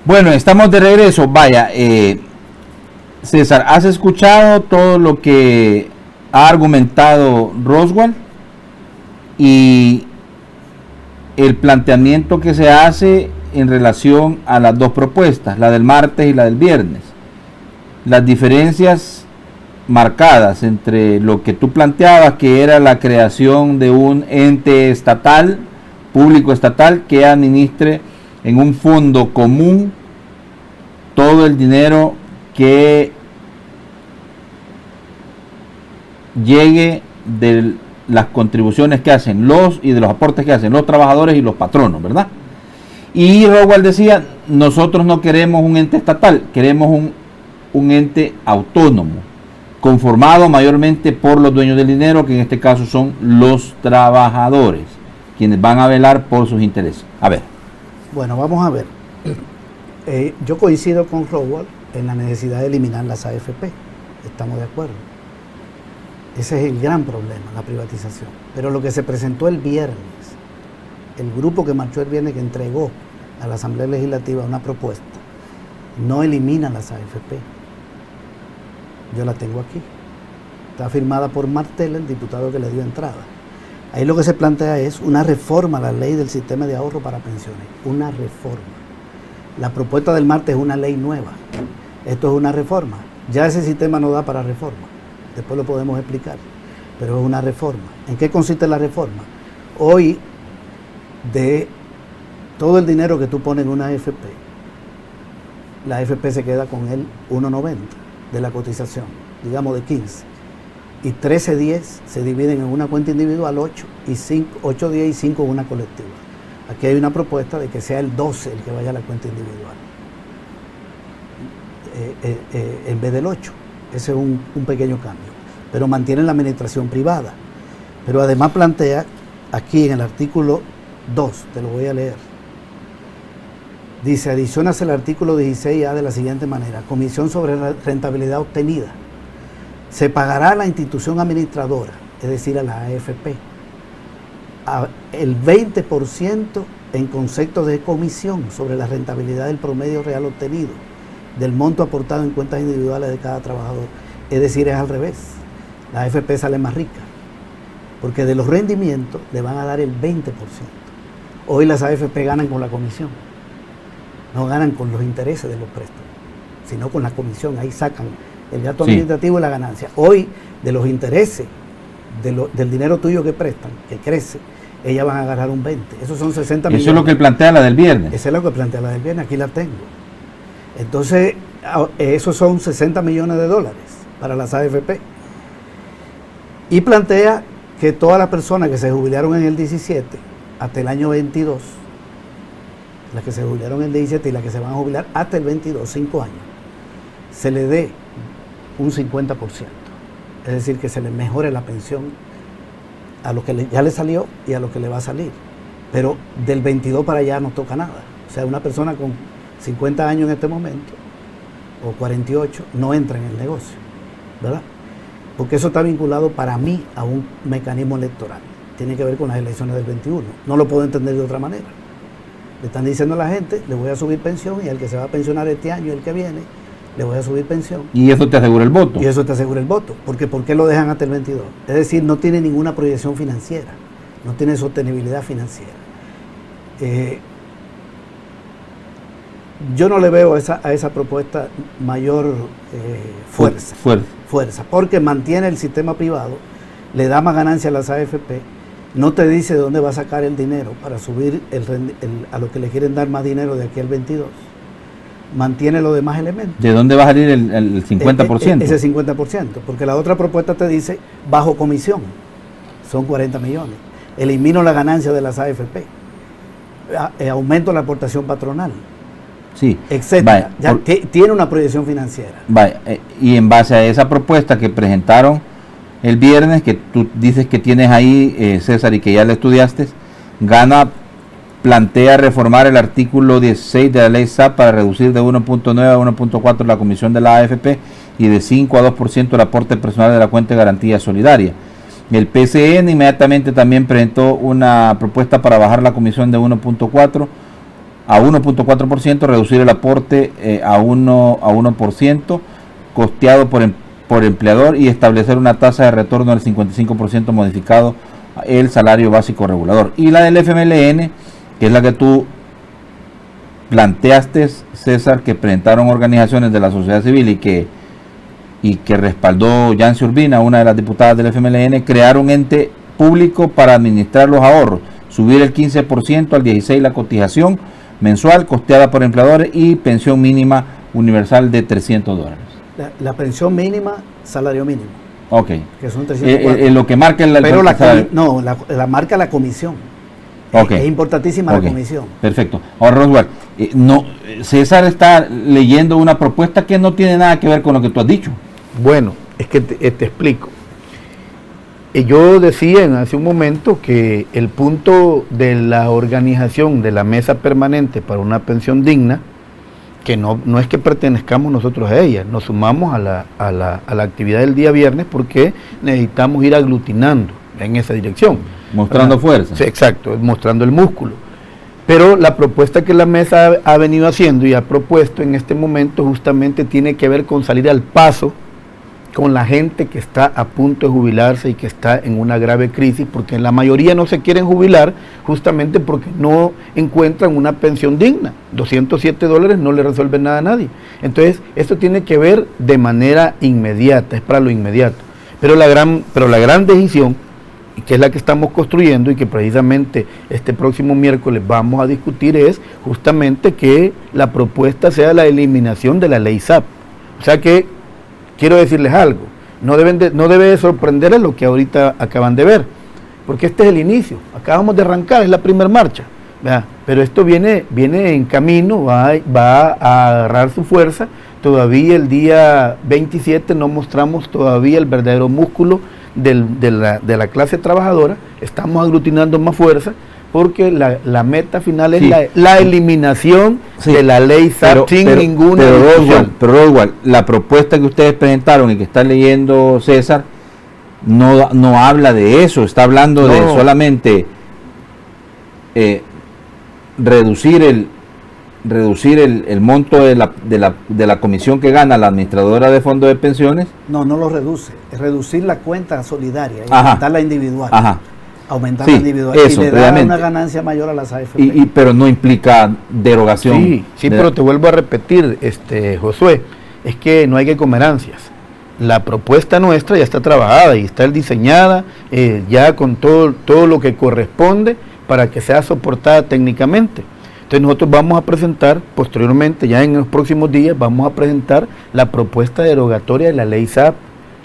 Bueno, estamos de regreso. Vaya, César, ¿has escuchado todo lo que ha argumentado Roswell y el planteamiento que se hace en relación a las dos propuestas, la del martes y la del viernes? Las diferencias marcadas entre lo que tú planteabas, que era la creación de un ente estatal, público estatal, que administre en un fondo común todo el dinero que llegue de las contribuciones que hacen los y de los aportes que hacen los trabajadores y los patronos, ¿verdad? Y Roswell decía, nosotros no queremos un ente estatal, queremos un ente autónomo, conformado mayormente por los dueños del dinero, que en este caso son los trabajadores, quienes van a velar por sus intereses. A ver. Bueno, vamos a ver. Yo coincido con Roswell en la necesidad de eliminar las AFP. Estamos de acuerdo. Ese es el gran problema, la privatización. Pero lo que se presentó el viernes, el grupo que marchó el viernes, que entregó a la Asamblea Legislativa una propuesta, no elimina las AFP. Yo la tengo aquí. Está firmada por Martel, el diputado que le dio entrada. Ahí lo que se plantea es una reforma a la ley del sistema de ahorro para pensiones. Una reforma. La propuesta del martes es una ley nueva. Esto es una reforma. Ya ese sistema no da para reforma. Después lo podemos explicar. Pero es una reforma. ¿En qué consiste la reforma? Hoy, de todo el dinero que tú pones en una AFP, la AFP se queda con el 1.90 de la cotización, digamos de 15. Y 13.10 se dividen en una cuenta individual, 8.10 y 5 en una colectiva. Aquí hay una propuesta de que sea el 12 el que vaya a la cuenta individual, en vez del 8. Ese es un pequeño cambio. Pero mantiene la administración privada. Pero además plantea, aquí en el artículo 2, te lo voy a leer, dice, adicionas el artículo 16A de la siguiente manera: comisión sobre rentabilidad obtenida. Se pagará a la institución administradora, es decir, a la AFP, el 20% en concepto de comisión sobre la rentabilidad del promedio real obtenido, del monto aportado en cuentas individuales de cada trabajador. Es decir, es al revés. La AFP sale más rica, porque de los rendimientos le van a dar el 20%. Hoy las AFP ganan con la comisión, no ganan con los intereses de los préstamos, sino con la comisión. Ahí sacan el gasto administrativo y la ganancia. Hoy, de los intereses del dinero tuyo que prestan, que crece, ellas van a ganar un 20%. Esos son 60 millones. Eso es lo que plantea la del viernes. Eso es lo que plantea la del viernes, aquí la tengo. Entonces, esos son 60 millones de dólares para las AFP. Y plantea que todas las personas que se jubilaron en el 17 hasta el año 22, las que se jubilaron en el 17 y las que se van a jubilar hasta el 22, 5 años, se le dé un 50%. Es decir, que se le mejore la pensión a lo que ya le salió y a lo que le va a salir. Pero del 22 para allá no toca nada. O sea, una persona con 50 años en este momento, o 48, no entra en el negocio, ¿verdad? Porque eso está vinculado para mí a un mecanismo electoral. Tiene que ver con las elecciones del 21. No lo puedo entender de otra manera. Le están diciendo a la gente, le voy a subir pensión, y al que se va a pensionar este año y el que viene, le voy a subir pensión. Y eso te asegura el voto. Y eso te asegura el voto. Porque ¿por qué lo dejan hasta el 22? Es decir, no tiene ninguna proyección financiera. No tiene sostenibilidad financiera. Yo no le veo a esa propuesta mayor fuerza, porque mantiene el sistema privado, le da más ganancia a las AFP, no te dice de dónde va a sacar el dinero para subir a lo que le quieren dar más dinero de aquí al 22, mantiene los demás elementos. ¿De dónde va a salir el 50%? Ese 50%, porque la otra propuesta te dice bajo comisión, son 40 millones, elimino la ganancia de las AFP, aumento la aportación patronal, sí, etcétera. Tiene una proyección financiera. Vaya, y en base a esa propuesta que presentaron el viernes, que tú dices que tienes ahí, César, y que ya la estudiaste, Gana plantea reformar el artículo 16 de la ley SAP para reducir de 1.9 a 1.4 la comisión de la AFP y de 5 a 2% el aporte personal de la cuenta de garantía solidaria. El PCN inmediatamente también presentó una propuesta para bajar la comisión de 1.4 a 1.4%, reducir el aporte a 1% costeado por empleador y establecer una tasa de retorno del 55% modificado el salario básico regulador. Y la del FMLN, que es la que tú planteaste, César, que presentaron organizaciones de la sociedad civil y que respaldó Yancy Urbina, una de las diputadas del FMLN, crear un ente público para administrar los ahorros, subir el 15% al 16% la cotización mensual costeada por empleadores y pensión mínima universal de $300. La pensión mínima, salario mínimo. Ok. Que son 304. Lo que marca Pero la marca la comisión. Okay. Es importantísima la comisión. Perfecto. Ahora, Roswell, César está leyendo una propuesta que no tiene nada que ver con lo que tú has dicho. Bueno, es que te explico. Yo decía hace un momento que el punto de la organización de la mesa permanente para una pensión digna, que no es que pertenezcamos nosotros a ella, nos sumamos a la actividad del día viernes porque necesitamos ir aglutinando en esa dirección. Mostrando fuerza. Sí, exacto, mostrando el músculo. Pero la propuesta que la mesa ha venido haciendo y ha propuesto en este momento justamente tiene que ver con salir al paso con la gente que está a punto de jubilarse y que está en una grave crisis, porque la mayoría no se quieren jubilar justamente porque no encuentran una pensión digna. $207 no le resuelven nada a nadie. Entonces, esto tiene que ver de manera inmediata, es para lo inmediato. Pero la gran decisión, que es la que estamos construyendo y que precisamente este próximo miércoles vamos a discutir, es justamente que la propuesta sea la eliminación de la ley SAP. O sea que quiero decirles algo, no debe de sorprenderles lo que ahorita acaban de ver, porque este es el inicio, acabamos de arrancar, es la primera marcha, ¿verdad? Pero esto viene en camino, va a agarrar su fuerza. Todavía el día 27 no mostramos todavía el verdadero músculo de la clase trabajadora, estamos aglutinando más fuerza, porque la meta final es la eliminación de la ley SAP sin ninguna discusión. Pero igual, la propuesta que ustedes presentaron y que está leyendo César no habla de eso, está hablando de solamente reducir el monto de la comisión que gana la administradora de fondos de pensiones. No lo reduce, es reducir la cuenta solidaria y aumentar la individual. Ajá. Aumentar la individual eso, y le da una ganancia mayor a las AFP. Pero no implica derogación. Sí, pero te vuelvo a repetir, Josué, es que no hay que comer ansias. La propuesta nuestra ya está trabajada y está diseñada ya con todo lo que corresponde para que sea soportada técnicamente. Entonces nosotros vamos a presentar posteriormente, ya en los próximos días, vamos a presentar la propuesta derogatoria de la ley SAP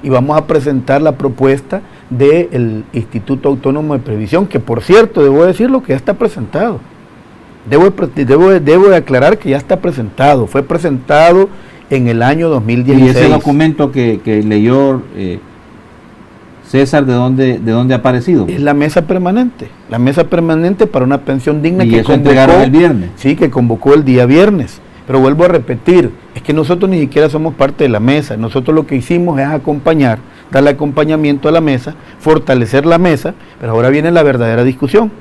y vamos a presentar la propuesta del Instituto Autónomo de Previsión, que por cierto, debo decirlo que ya está presentado. Debo de aclarar que ya está presentado, fue presentado en el año 2016. ¿Y ese documento que leyó César, de dónde ha aparecido? Es la mesa permanente para una pensión digna. ¿Y eso entregaron el viernes? Sí, que convocó el día viernes. Pero vuelvo a repetir, es que nosotros ni siquiera somos parte de la mesa. Nosotros lo que hicimos es acompañar, darle acompañamiento a la mesa, fortalecer la mesa, pero ahora viene la verdadera discusión.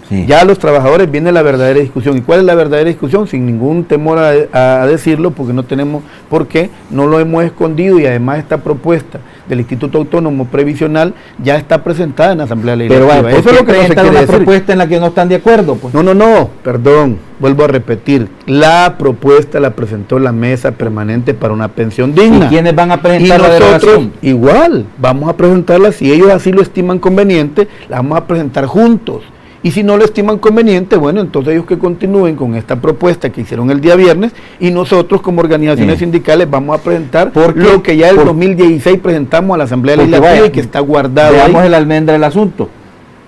Sí. Ya a los trabajadores viene la verdadera discusión. ¿Y cuál es la verdadera discusión? Sin ningún temor a decirlo, porque no tenemos por qué, no lo hemos escondido, y además esta propuesta del Instituto Autónomo Previsional ya está presentada en la Asamblea Legislativa. Pero eso es lo que no se quiere decir. Propuesta en la que no están de acuerdo. Pues. No, perdón, vuelvo a repetir. La propuesta la presentó la Mesa Permanente para una Pensión Digna. ¿Y quiénes van a presentar la derogación? Igual, vamos a presentarla, si ellos así lo estiman conveniente, la vamos a presentar juntos. Y si no lo estiman conveniente, bueno, entonces ellos que continúen con esta propuesta que hicieron el día viernes, y nosotros como organizaciones sindicales vamos a presentar lo que ya el 2016 presentamos a la Asamblea Legislativa y que está guardado. Veamos el almendra del asunto.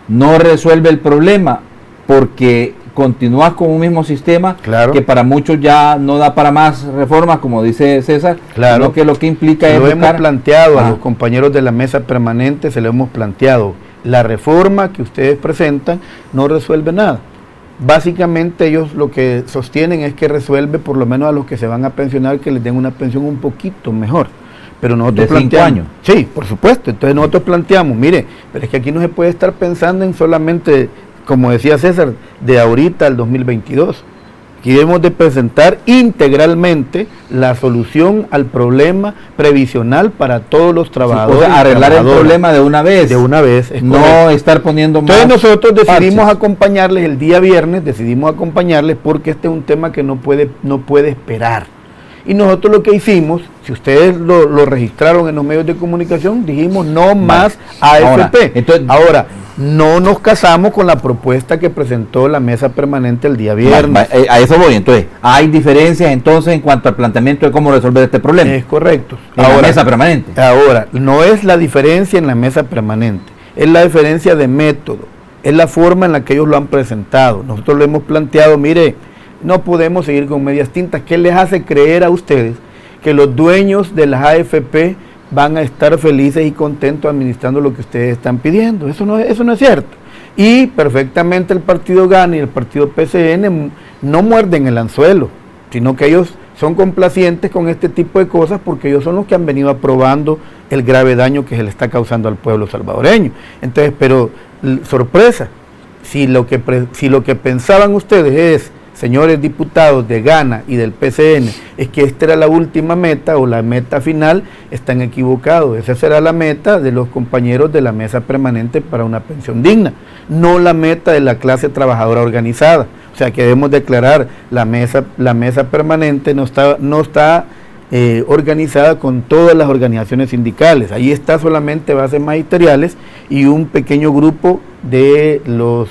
No resuelve el problema porque continúas con un mismo sistema que para muchos ya no da para más reformas, como dice César, sino que lo que implica es... Lo hemos planteado a los compañeros de la Mesa Permanente, se lo hemos planteado. La reforma que ustedes presentan no resuelve nada. Básicamente ellos lo que sostienen es que resuelve por lo menos a los que se van a pensionar, que les den una pensión un poquito mejor. Pero nosotros planteamos... ¿De 5 años? Sí, por supuesto. Entonces nosotros planteamos, mire, pero es que aquí no se puede estar pensando en solamente, como decía César, de ahorita al 2022. Aquí debemos de presentar integralmente la solución al problema previsional para todos los trabajadores. O sea, arreglar el problema de una vez. De una vez, es no correcto. estar poniendo más. Entonces nosotros decidimos parches. acompañarles el día viernes, porque este es un tema que no puede esperar. Y nosotros lo que hicimos, si ustedes lo registraron en los medios de comunicación, dijimos no más AFP. Ahora, no nos casamos con la propuesta que presentó la mesa permanente el día viernes. A eso voy. Entonces, hay diferencias entonces en cuanto al planteamiento de cómo resolver este problema. Es correcto. En la mesa permanente. Ahora, no es la diferencia en la mesa permanente, es la diferencia de método, es la forma en la que ellos lo han presentado. Nosotros lo hemos planteado, mire, no podemos seguir con medias tintas. ¿Qué les hace creer a ustedes que los dueños de las AFP van a estar felices y contentos administrando lo que ustedes están pidiendo? Eso no es cierto. Y perfectamente el partido GANA y el partido PCN no muerden el anzuelo, sino que ellos son complacientes con este tipo de cosas porque ellos son los que han venido aprobando el grave daño que se le está causando al pueblo salvadoreño. Entonces, pero sorpresa, si lo que pensaban ustedes es, señores diputados de GANA y del PCN, es que esta era la última meta o la meta final, están equivocados. Esa será la meta de los compañeros de la mesa permanente para una pensión digna, no la meta de la clase trabajadora organizada. O sea que debemos declarar la mesa permanente no está organizada con todas las organizaciones sindicales. Ahí está solamente bases magisteriales y un pequeño grupo de los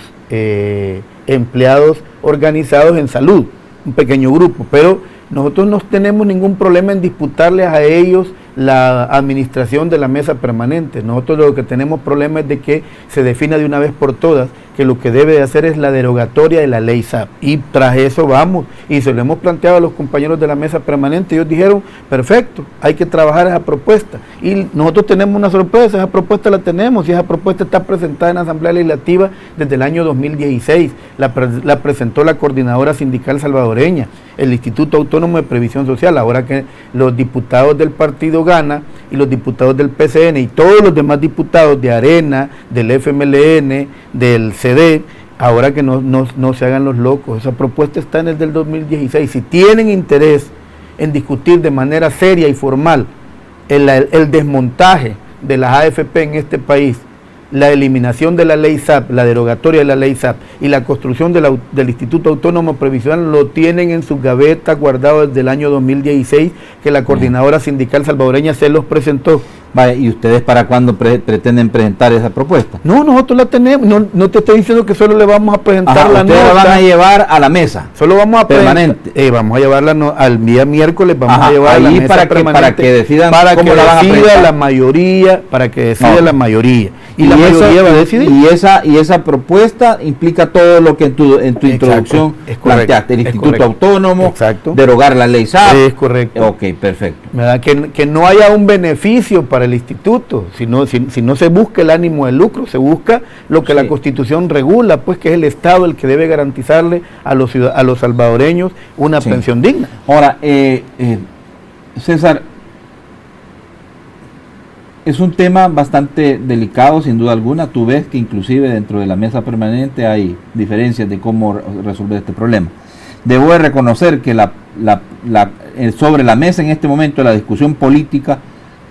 empleados organizados en salud, un pequeño grupo, pero nosotros no tenemos ningún problema en disputarles a ellos la administración de la mesa permanente. Nosotros lo que tenemos problema es de que se defina de una vez por todas que lo que debe de hacer es la derogatoria de la ley SAP, y tras eso vamos, y se lo hemos planteado a los compañeros de la mesa permanente. Ellos dijeron, perfecto, hay que trabajar esa propuesta, y nosotros tenemos una sorpresa, esa propuesta la tenemos, y esa propuesta está presentada en la Asamblea Legislativa desde el año 2016, la presentó la Coordinadora Sindical Salvadoreña, el Instituto Autónomo de Previsión Social. Ahora que los diputados del partido GANA y los diputados del PCN y todos los demás diputados de ARENA, del FMLN, del CD, ahora que no se hagan los locos, esa propuesta está en el del 2016. Si tienen interés en discutir de manera seria y formal el desmontaje de las AFP en este país, la eliminación de la ley SAP, la derogatoria de la ley SAP y la construcción del Instituto Autónomo Previsional, lo tienen en sus gavetas guardado desde el año 2016, que la Coordinadora Sindical Salvadoreña se los presentó. Vaya, ¿y ustedes para cuándo pretenden presentar esa propuesta? No, nosotros la tenemos. No te estoy diciendo que solo le vamos a presentar la nota. Ustedes la van a llevar a la mesa. Solo vamos a permanente. Vamos a llevarla al día miércoles, vamos a llevar ahí a la mesa para que decidan cómo la van a presentar. La mayoría, para que decida la mayoría. Y la mayoría va a decidir. Y esa propuesta implica todo lo que en tu introducción planteaste, el Instituto Autónomo, derogar la ley SAP. Es correcto. Ok, perfecto. ¿Verdad? Que no haya un beneficio para el instituto, si no se busca el ánimo de lucro, se busca lo que la Constitución regula, pues que es el Estado el que debe garantizarle a los salvadoreños una pensión digna. Ahora, César, es un tema bastante delicado, sin duda alguna. Tú ves que inclusive dentro de la mesa permanente hay diferencias de cómo resolver este problema. Debo de reconocer que sobre la mesa en este momento de la discusión política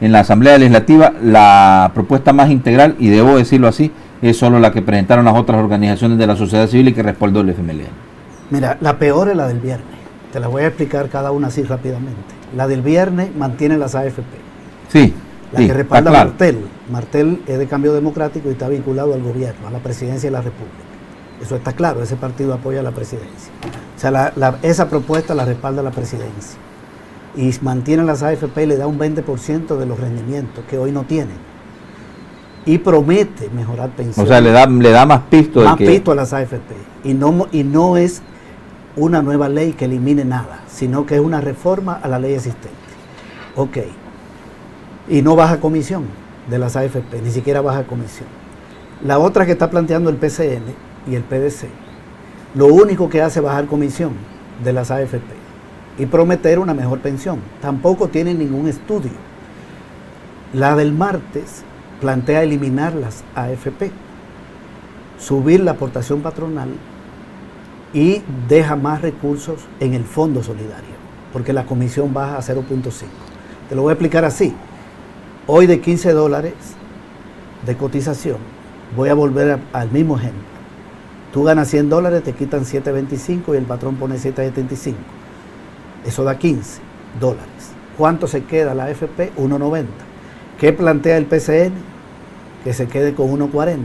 en la Asamblea Legislativa, la propuesta más integral, y debo decirlo así, es solo la que presentaron las otras organizaciones de la sociedad civil y que respaldó el FMLN. Mira, la peor es la del viernes. Te la voy a explicar cada una así rápidamente. La del viernes mantiene las AFP. Sí. La que respalda Martel. Martel es de Cambio Democrático y está vinculado al gobierno, a la presidencia de la República. Eso está claro, ese partido apoya a la presidencia. O sea, esa propuesta la respalda la presidencia. Y mantiene las AFP y le da un 20% de los rendimientos que hoy no tienen. Y promete mejorar pensiones. O sea, le da más pisto. Más pisto a las AFP. Y no es una nueva ley que elimine nada, sino que es una reforma a la ley existente. Ok. Y no baja comisión de las AFP, ni siquiera baja comisión. La otra que está planteando el PCN y el PDC, lo único que hace es bajar comisión de las AFP y prometer una mejor pensión. Tampoco tiene ningún estudio. La del martes plantea eliminar las AFP, subir la aportación patronal y deja más recursos en el fondo solidario, porque la comisión baja a 0.5. Te lo voy a explicar así. Hoy de $15 de cotización, voy a volver al mismo ejemplo. Tú ganas $100, te quitan $7.25 y el patrón pone $7.75. Eso da $15. ¿Cuánto se queda la AFP? $1.90. ¿Qué plantea el PCN? Que se quede con $1.40.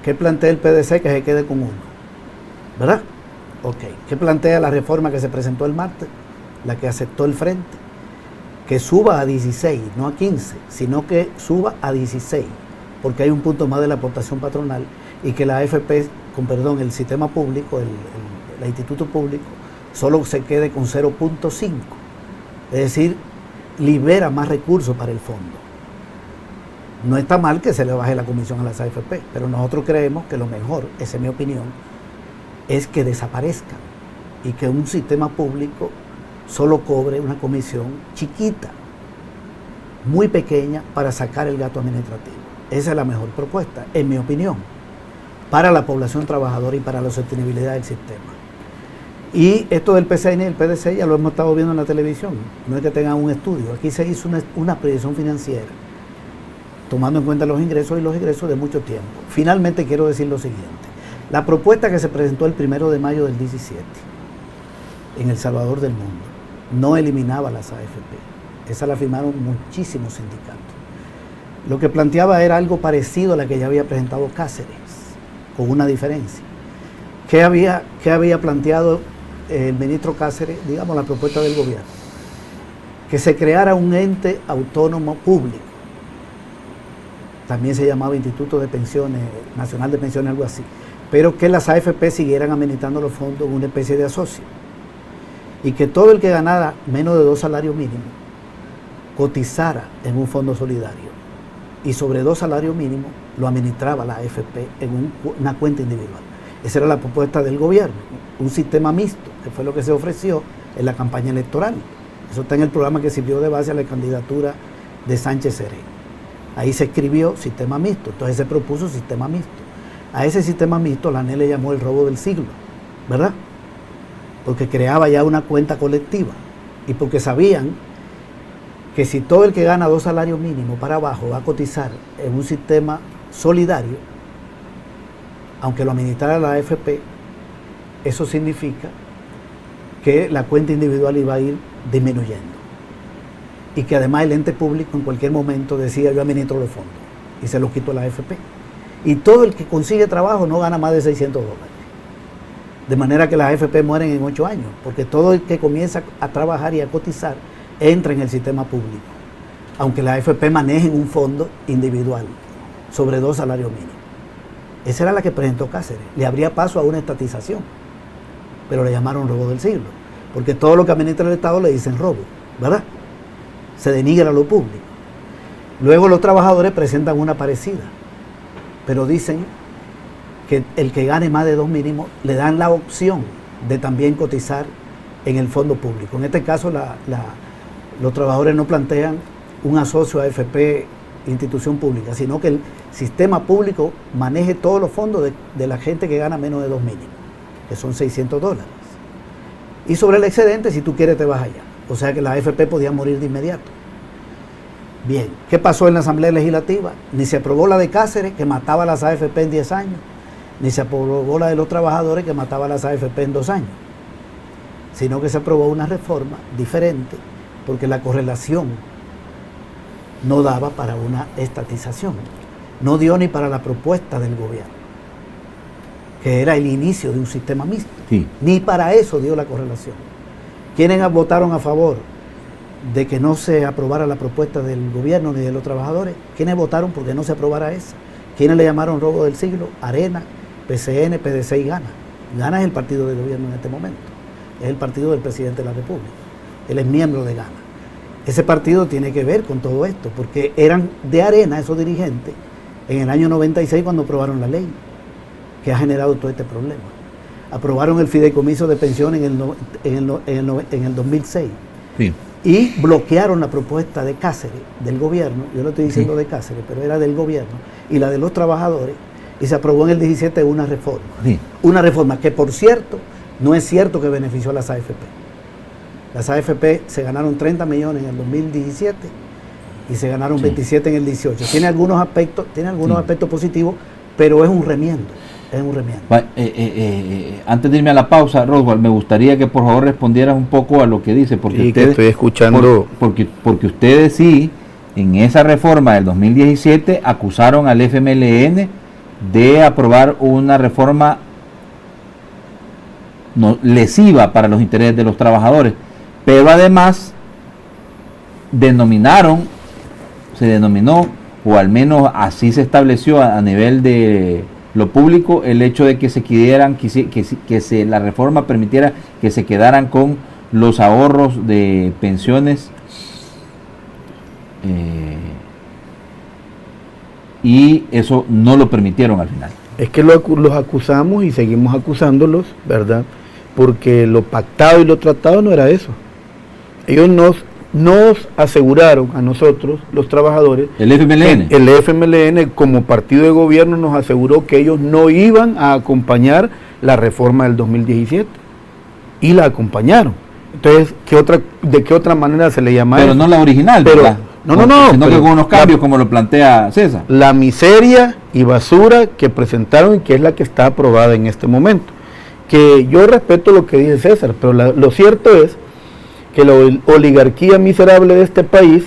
¿Qué plantea el PDC? Que se quede con 1. ¿Verdad? Ok. ¿Qué plantea la reforma que se presentó el martes? La que aceptó el Frente. Que suba a 16, no a 15, sino que suba a 16, porque hay un punto más de la aportación patronal, y que la AFP, el sistema público, el instituto público, solo se quede con 0.5. Es decir, libera más recursos para el fondo. No está mal que se le baje la comisión a las AFP, pero nosotros creemos que lo mejor, esa es mi opinión, es que desaparezcan y que un sistema público solo cobre una comisión chiquita, muy pequeña, para sacar el gasto administrativo. Esa es la mejor propuesta, en mi opinión, para la población trabajadora y para la sostenibilidad del sistema. Y esto del PCN y el PDC ya lo hemos estado viendo en la televisión, no es que tengan un estudio. Aquí se hizo una proyección financiera, tomando en cuenta los ingresos y los egresos de mucho tiempo. Finalmente quiero decir lo siguiente. La propuesta que se presentó el 1 de mayo del 17 en El Salvador del Mundo no eliminaba las AFP. Esa la firmaron muchísimos sindicatos. Lo que planteaba era algo parecido a la que ya había presentado Cáceres, con una diferencia. ¿Qué había planteado el ministro Cáceres? Digamos, la propuesta del gobierno. Que se creara un ente autónomo público. También se llamaba Instituto de Pensiones, Nacional de Pensiones, algo así. Pero que las AFP siguieran administrando los fondos en una especie de asocio. Y que todo el que ganara menos de 2 salarios mínimos cotizara en un fondo solidario. Y sobre 2 salarios mínimos lo administraba la AFP en una cuenta individual. Esa era la propuesta del gobierno, un sistema mixto, que fue lo que se ofreció en la campaña electoral. Eso está en el programa que sirvió de base a la candidatura de Sánchez Serén. Ahí se escribió sistema mixto, entonces se propuso sistema mixto. A ese sistema mixto la ANE le llamó el robo del siglo, ¿verdad? Porque creaba ya una cuenta colectiva y porque sabían que si todo el que gana 2 salarios mínimos para abajo va a cotizar en un sistema solidario, aunque lo administrara la AFP, eso significa que la cuenta individual iba a ir disminuyendo. Y que además el ente público en cualquier momento decía: yo administro los fondos, y se los quito a la AFP. Y todo el que consigue trabajo no gana más de $600. De manera que las AFP mueren en 8 años, porque todo el que comienza a trabajar y a cotizar entra en el sistema público, aunque las AFP manejen un fondo individual sobre 2 salarios mínimos. Esa era la que presentó Cáceres. Le abría paso a una estatización, pero le llamaron robo del siglo, porque todo lo que administra el Estado le dicen robo, ¿verdad? Se denigra lo público. Luego los trabajadores presentan una parecida, pero dicen que el que gane más de 2 mínimos le dan la opción de también cotizar en el fondo público. En este caso los trabajadores no plantean un asocio a AFP institución pública, sino que el sistema público maneje todos los fondos de la gente que gana menos de 2 mínimos, que son $600. Y sobre el excedente, si tú quieres, te vas allá. O sea que la AFP podía morir de inmediato. Bien, ¿qué pasó en la Asamblea Legislativa? Ni se aprobó la de Cáceres, que mataba a las AFP en 10 años, ni se aprobó la de los trabajadores, que mataba a las AFP en 2 años, sino que se aprobó una reforma diferente, porque la correlación no daba para una estatización, no dio ni para la propuesta del gobierno, que era el inicio de un sistema mixto, Sí. Ni para eso dio la correlación. ¿Quiénes votaron a favor de que no se aprobara la propuesta del gobierno ni de los trabajadores? ¿Quiénes votaron porque no se aprobara esa? ¿Quiénes le llamaron robo del siglo? Arena, PCN, PDC y Gana. Gana es el partido de gobierno en este momento, es el partido del presidente de la República, él es miembro de Gana. Ese partido tiene que ver con todo esto, porque eran de Arena esos dirigentes en el año 96 cuando aprobaron la ley, que ha generado todo este problema. Aprobaron el fideicomiso de pensiones en el 2006. Sí. Y bloquearon la propuesta de Cáceres, del gobierno, yo no estoy diciendo de Cáceres, pero era del gobierno, y la de los trabajadores, y se aprobó en el 17 una reforma. Sí. Una reforma que, por cierto, no es cierto que benefició a las AFP. Las AFP se ganaron 30 millones en el 2017 y se ganaron 27 en el 18. Tiene algunos aspectos positivos, pero es un remiendo. Antes de irme a la pausa, Roswell, me gustaría que por favor respondieras un poco a lo que dice, porque sí, ustedes, que estoy escuchando. Porque ustedes sí, en esa reforma del 2017, acusaron al FMLN de aprobar una reforma lesiva para los intereses de los trabajadores, pero además se denominó, o al menos así se estableció a nivel de lo público, el hecho de que la reforma permitiera que se quedaran con los ahorros de pensiones y eso no lo permitieron al final. Es que los acusamos y seguimos acusándolos, ¿verdad? Porque lo pactado y lo tratado no era eso. Ellos nos aseguraron a nosotros, los trabajadores, el FMLN como partido de gobierno nos aseguró que ellos no iban a acompañar la reforma del 2017 y la acompañaron. Entonces, ¿de qué otra manera se le llama pero eso? no la original, pero, no, sino que con unos cambios como lo plantea César. La miseria y basura que presentaron y que es la que está aprobada en este momento. Que yo respeto lo que dice César, pero lo cierto es que la oligarquía miserable de este país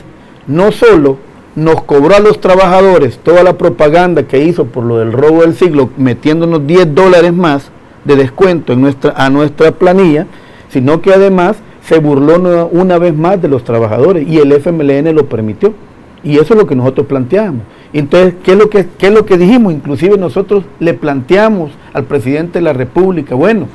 no solo nos cobró a los trabajadores toda la propaganda que hizo por lo del robo del siglo, metiéndonos $10 más de descuento a nuestra planilla, sino que además se burló una vez más de los trabajadores y el FMLN lo permitió. Y eso es lo que nosotros planteamos. Entonces, ¿qué es lo que dijimos? Inclusive nosotros le planteamos al presidente de la República, bueno,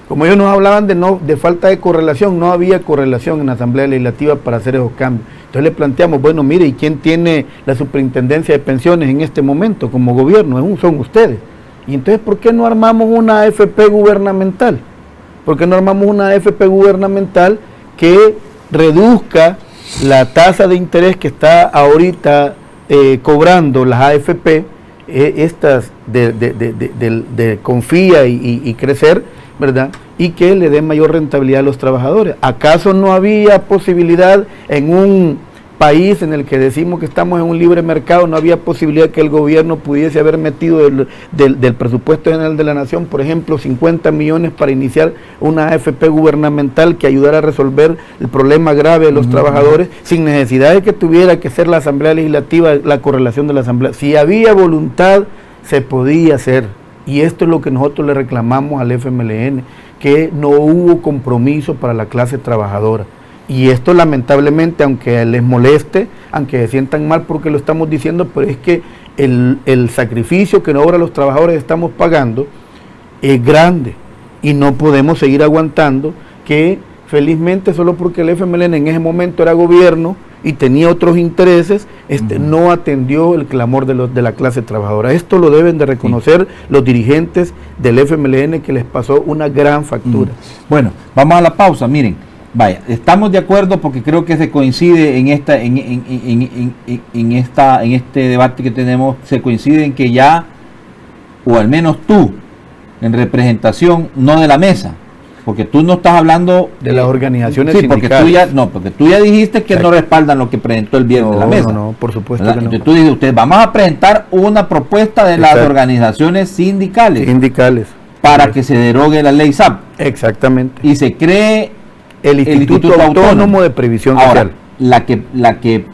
como ellos nos hablaban de falta de correlación, no había correlación en la Asamblea Legislativa para hacer esos cambios. Entonces le planteamos, bueno, mire, ¿y quién tiene la superintendencia de pensiones en este momento como gobierno? Son ustedes. Y entonces, ¿por qué no armamos una AFP gubernamental? ¿Por qué no armamos una AFP gubernamental que reduzca la tasa de interés que está ahorita cobrando las AFP, estas de Confía y Crecer, ¿verdad? Y que le dé mayor rentabilidad a los trabajadores? ¿Acaso no había posibilidad en un país en el que decimos que estamos en un libre mercado, no había posibilidad que el gobierno pudiese haber metido del presupuesto general de la nación, por ejemplo, 50 millones para iniciar una AFP gubernamental que ayudara a resolver el problema grave de los trabajadores, sin necesidad de que tuviera que ser la Asamblea Legislativa, la correlación de la Asamblea? Si había voluntad, se podía hacer. Y esto es lo que nosotros le reclamamos al FMLN, que no hubo compromiso para la clase trabajadora. Y esto lamentablemente, aunque les moleste, aunque se sientan mal porque lo estamos diciendo, pero es que el sacrificio que ahora los trabajadores estamos pagando es grande y no podemos seguir aguantando que felizmente solo porque el FMLN en ese momento era gobierno y tenía otros intereses, no atendió el clamor de la clase trabajadora. Esto lo deben de reconocer los dirigentes del FMLN, que les pasó una gran factura. Bueno, vamos a la pausa, miren. Vaya, estamos de acuerdo porque creo que se coincide en este debate que tenemos, se coincide en que ya, o al menos tú, en representación, no de la mesa, porque tú no estás hablando de las organizaciones sindicales. Porque tú ya dijiste que no respaldan lo que presentó el viernes la mesa. No, por supuesto que no. Entonces tú dices, ustedes vamos a presentar una propuesta de las organizaciones sindicales para que se derogue la ley SAP. Exactamente. Y se cree el Instituto Autónomo de Previsión Social. La que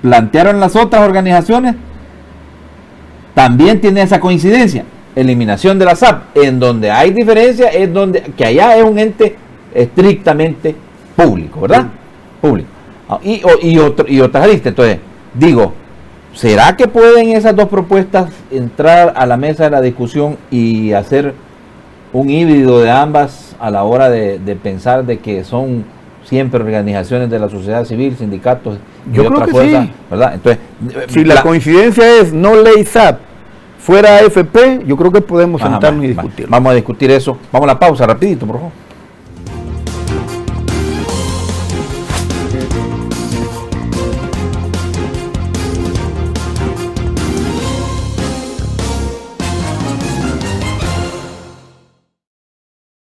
plantearon las otras organizaciones también tiene esa coincidencia. Eliminación de la SAP. En donde hay diferencia es donde que allá es un ente estrictamente público, ¿verdad? Público. Y otras aristas. Entonces, digo, ¿será que pueden esas dos propuestas entrar a la mesa de la discusión y hacer un híbrido de ambas a la hora de pensar de que son siempre organizaciones de la sociedad civil, sindicatos y otras fuerzas, ¿verdad? Entonces, si la coincidencia es no ley SAP, fuera AFP, yo creo que podemos sentarnos y discutir. Vamos a discutir eso. Vamos a la pausa rapidito, por favor.